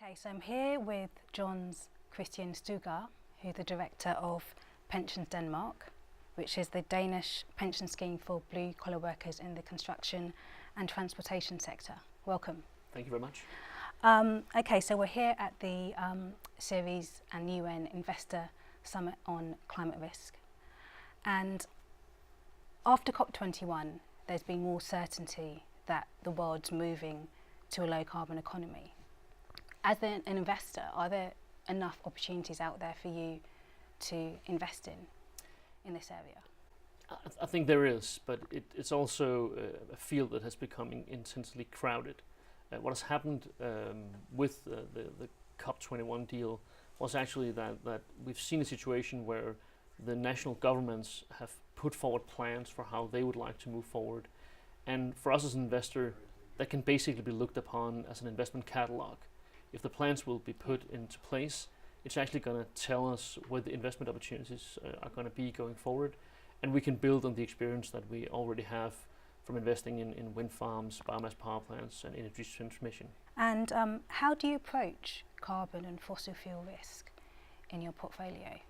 Okay, so I'm here with Jens-Christian Stougaard, who's the director of PensionDanmark, which is the Danish pension scheme for blue-collar workers in the construction and transportation sector. Welcome. Thank you very much. Okay, so we're here at the Series and UN Investor Summit on climate risk. And after COP21, there's been more certainty that the world's moving to a low-carbon economy. As an investor, are there enough opportunities out there for you to invest in this area? I think there is, but it's also a field that has become intensely crowded. What has happened with the COP21 deal was actually that we've seen a situation where the national governments have put forward plans for how they would like to move forward. And for us as an investor, that can basically be looked upon as an investment catalog. If the plans will be put into place, it's actually going to tell us where the investment opportunities are going to be going forward. And we can build on the experience that we already have from investing in wind farms, biomass power plants and energy transmission. And how do you approach carbon and fossil fuel risk in your portfolio?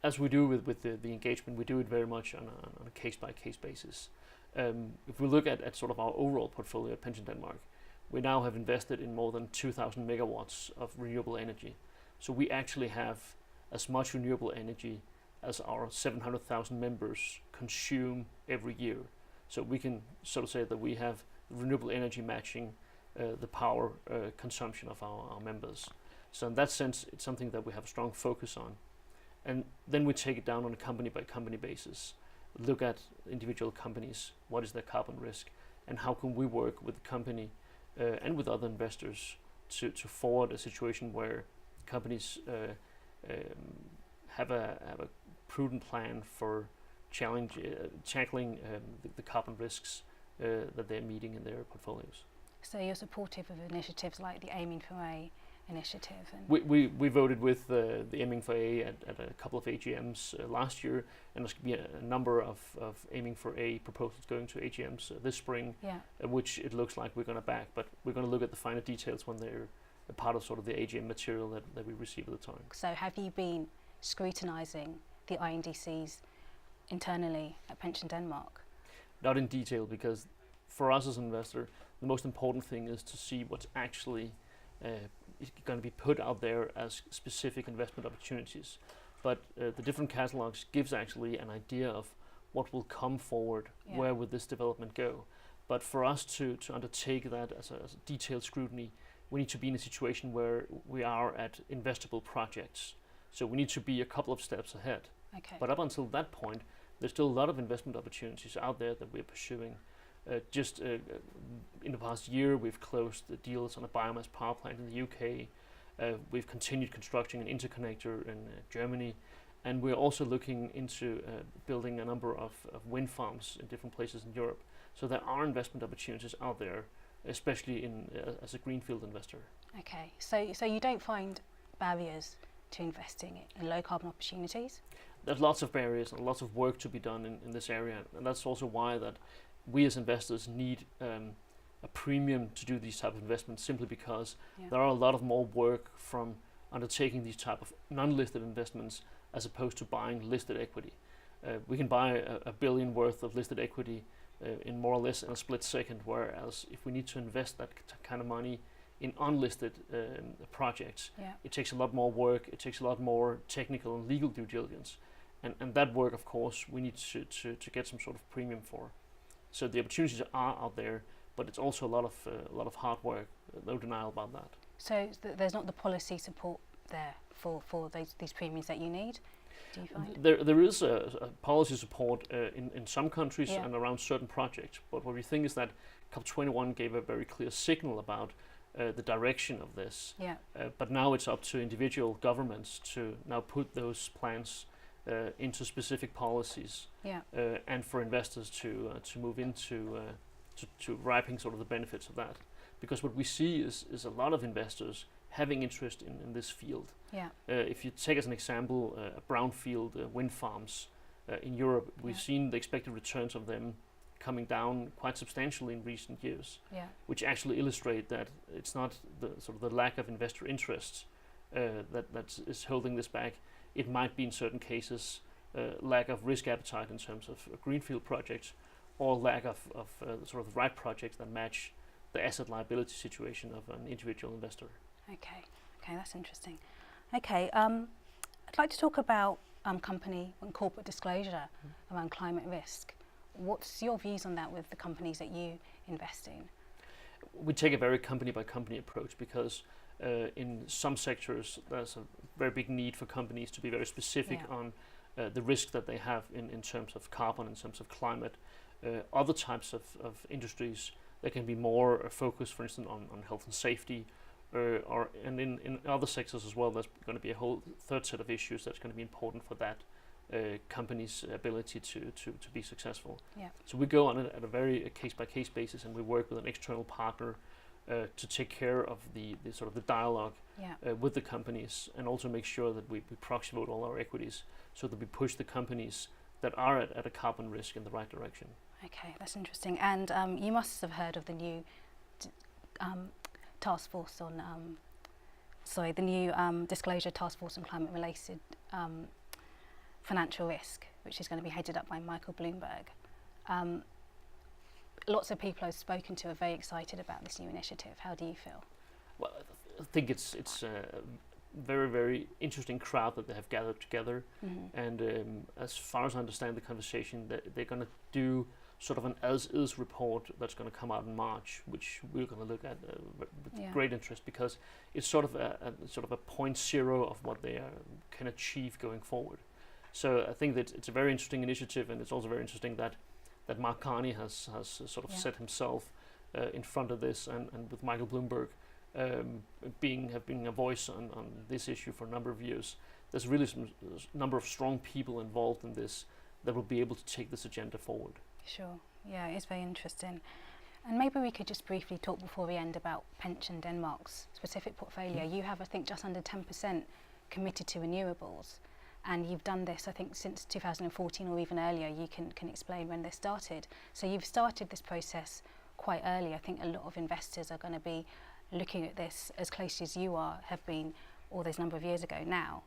As we do with the engagement, we do it very much on a case-by-case basis. If we look at sort of our overall portfolio at PensionDanmark, we now have invested in more than 2,000 megawatts of renewable energy. So we actually have as much renewable energy as our 700,000 members consume every year. So we can sort of say that we have renewable energy matching the power consumption of our members. So in that sense, it's something that we have a strong focus on. And then we take it down on a company-by-company basis. Look at individual companies, what is their carbon risk, and how can we work with the company and with other investors to forward a situation where companies have a prudent plan for tackling the carbon risks that they're meeting in their portfolios. So you're supportive of initiatives like the Aiming for A initiative? And we voted with the Aiming for A at a couple of AGMs last year, and there's going to be a number of Aiming for A proposals going to AGMs this spring, which it looks like we're going to back, but we're going to look at the finer details when they're a part of sort of the AGM material that we receive at the time. So have you been scrutinising the INDCs internally at PensionDanmark? Not in detail, because for us as an investor, the most important thing is to see what's actually is going to be put out there as specific investment opportunities. But the different catalogs gives actually an idea of what will come forward, where would this development go. But for us to undertake that as a detailed scrutiny, we need to be in a situation where we are at investable projects. So we need to be a couple of steps ahead. Okay. But up until that point, there's still a lot of investment opportunities out there that we're pursuing. In the past year, we've closed the deals on a biomass power plant in the UK. We've continued constructing an interconnector in Germany, and we're also looking into building a number of wind farms in different places in Europe. So there are investment opportunities out there, especially as a greenfield investor. Okay, so you don't find barriers to investing in low carbon opportunities? There's lots of barriers and lots of work to be done in this area, and that's also why that we as investors need a premium to do these type of investments, simply because there are a lot of more work from undertaking these type of non-listed investments as opposed to buying listed equity. We can buy a billion worth of listed equity in more or less in a split second, whereas if we need to invest that kind of money in unlisted projects, it takes a lot more work, it takes a lot more technical and legal due diligence, and that work, of course, we need to get some sort of premium for. So the opportunities are out there, but it's also a lot of hard work. No denial about that. So there's not the policy support there for these premiums that you need, do you find? There is a policy support in some countries and around certain projects, but what we think is that COP21 gave a very clear signal about the direction of this. But now it's up to individual governments to now put those plans into specific policies, and for investors to move into to reaping sort of the benefits of that. Because what we see is a lot of investors having interest in this field. If you take as an example brownfield wind farms in Europe, we've seen the expected returns of them coming down quite substantially in recent years, Yeah. which actually illustrate that it's not the sort of the lack of investor interest that is holding this back. It might be in certain cases lack of risk appetite in terms of greenfield projects, or lack of sort of the right projects that match the asset liability situation of an individual investor. Okay, that's interesting. Okay, I'd like to talk about company and corporate disclosure around climate risk. What's your views on that with the companies that you invest in? We take a very company by company approach, because in some sectors there's a very big need for companies to be very specific on the risk that they have in terms of carbon, in terms of climate. Other types of industries, they can be more focused, for instance, on health and safety, and in other sectors as well, there's going to be a whole third set of issues that's going to be important for that company's ability to be successful. Yeah. So we go on it at a very case-by-case basis, and we work with an external partner to take care of the sort of the dialogue with the companies, and also make sure that we proxy vote all our equities, so that we push the companies that are at a carbon risk in the right direction. Okay, that's interesting. And you must have heard of the new task force on, the new disclosure task force on climate-related financial risk, which is going to be headed up by Michael Bloomberg. Lots of people I've spoken to are very excited about this new initiative. How do you feel? Well, I think it's a very, very interesting crowd that they have gathered together. And as far as I understand the conversation, they're going to do sort of an as-is report that's going to come out in March, which we're going to look at with great interest, because it's sort of a point zero of what they can achieve going forward. So I think that it's a very interesting initiative, and it's also very interesting that Mark Carney has sort of set himself in front of this, and with Michael Bloomberg being a voice on this issue for a number of years. There's really some number of strong people involved in this that will be able to take this agenda forward. Sure, yeah, it's very interesting. And maybe we could just briefly talk before we end about PensionDanmark's specific portfolio. You have, I think, just under 10% committed to renewables, and you've done this, I think, since 2014 or even earlier. You can explain when this started. So you've started this process quite early. I think a lot of investors are going to be looking at this as closely as you have been all those number of years ago now.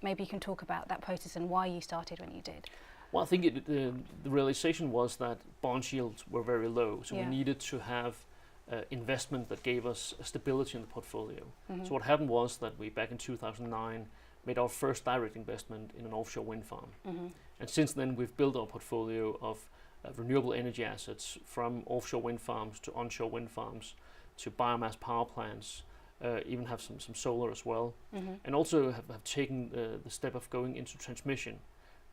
Maybe you can talk about that process and why you started when you did. Well, I think the realization was that bond yields were very low, so we needed to have investment that gave us a stability in the portfolio. So what happened was that we, back in 2009, made our first direct investment in an offshore wind farm. And since then, we've built our portfolio of renewable energy assets, from offshore wind farms to onshore wind farms to biomass power plants, even have some solar as well, and also have taken the step of going into transmission,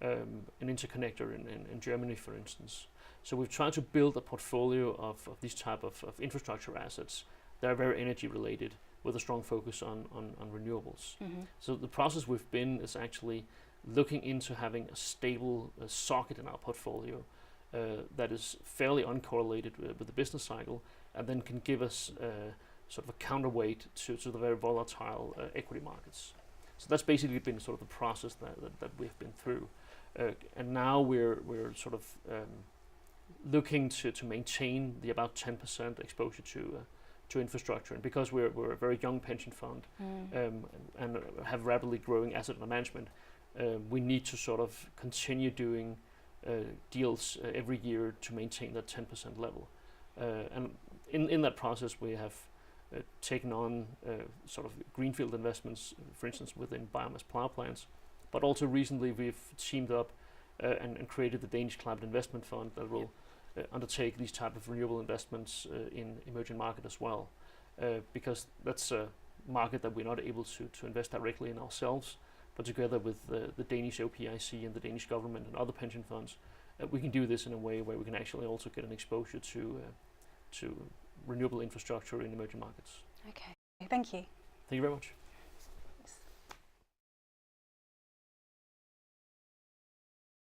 an interconnector in Germany, for instance. So we've tried to build a portfolio of these type of infrastructure assets that are very energy related, with a strong focus on renewables. So the process we've been is actually looking into having a stable socket in our portfolio that is fairly uncorrelated with the business cycle, and then can give us sort of a counterweight to the very volatile equity markets. So that's basically been sort of the process that we've been through. And now we're sort of looking to maintain the about 10% exposure to infrastructure. And because we're a very young pension fund and have rapidly growing asset under management, we need to sort of continue doing deals every year to maintain that 10% level. And in that process, we have taken on sort of greenfield investments, for instance, within biomass power plants. But also recently, we've teamed up and created the Danish Climate Investment Fund that will undertake these type of renewable investments in emerging market as well, because that's a market that we're not able to invest directly in ourselves, but together with the Danish OPIC and the Danish government and other pension funds, we can do this in a way where we can actually also get an exposure to renewable infrastructure in emerging markets. Okay, thank you. Thank you very much.